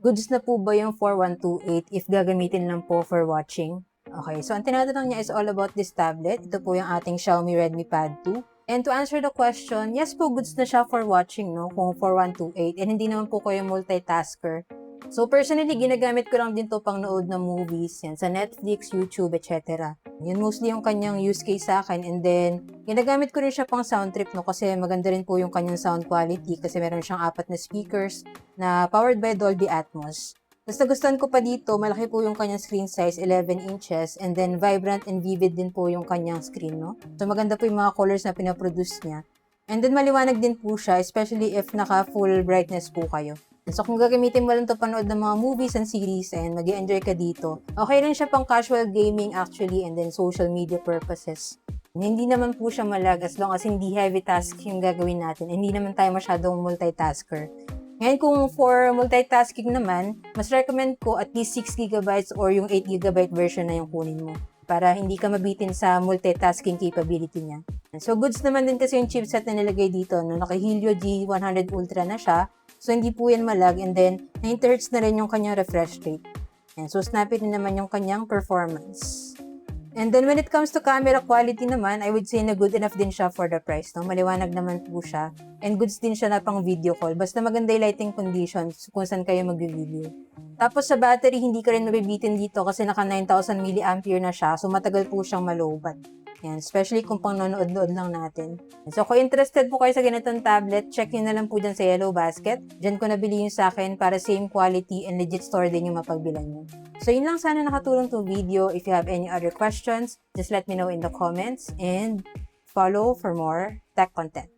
Goods na po ba yung 4128 if gagamitin lang po for watching? Okay, so ang tinatanong niya is all about this tablet. Ito po yung ating Xiaomi Redmi Pad 2. And to answer the question, yes po, goods na siya for watching, no? Kung 4128. And hindi naman po kayo multitasker. So personally, ginagamit ko lang din to pang nood ng movies, yan, sa Netflix, YouTube, etc. Yun mostly yung kanyang use case sa akin. And then, ginagamit ko rin siya pang sound trip, no? Kasi maganda rin po yung kanyang sound quality kasi meron siyang 4 na speakers na powered by Dolby Atmos. Tapos nagustuhan ko pa dito, malaki po yung kanyang screen size, 11 inches, and then vibrant and vivid din po yung kanyang screen, no? So maganda po yung mga colors na pinaproduce niya. And then maliwanag din po siya, especially if naka full brightness po kayo. So kung gagamitin mo lang ito panood ng mga movies and series and mag-enjoy ka dito, okay rin siya pang casual gaming actually and then social media purposes. Hindi naman po siya malag as long as hindi heavy task yung gagawin natin. Hindi naman tayo masyadong multitasker. Ngayon kung for multitasking naman, mas recommend ko at least 6GB or yung 8GB version na yung kunin mo para hindi ka mabitin sa multitasking capability niya. So goods naman din kasi yung chipset na nilagay dito, no? Naka-Helio G100 Ultra na siya. So hindi po yan malag and then 90Hz na rin yung kanyang refresh rate. And so snappy din naman yung kanyang performance. And then when it comes to camera quality naman, I would say na good enough din siya for the price. No? Maliwanag naman po siya. And goods din siya na pang video call. Basta maganda yung lighting conditions kung saan kayo mag-video. Tapos sa battery, hindi ka rin mabibitin dito kasi naka 9,000 mAh na siya. So matagal po siyang malobat. Yan, especially kung pang nanonood-nood lang natin. So kung interested po kayo sa ganitong tablet, check nyo na lang po dyan sa Yellow Basket. Dyan ko nabili yung sa akin para same quality and legit store din yung mapagbilan nyo. So yun lang, sana nakatulong to video. If you have any other questions, just let me know in the comments and follow for more tech content.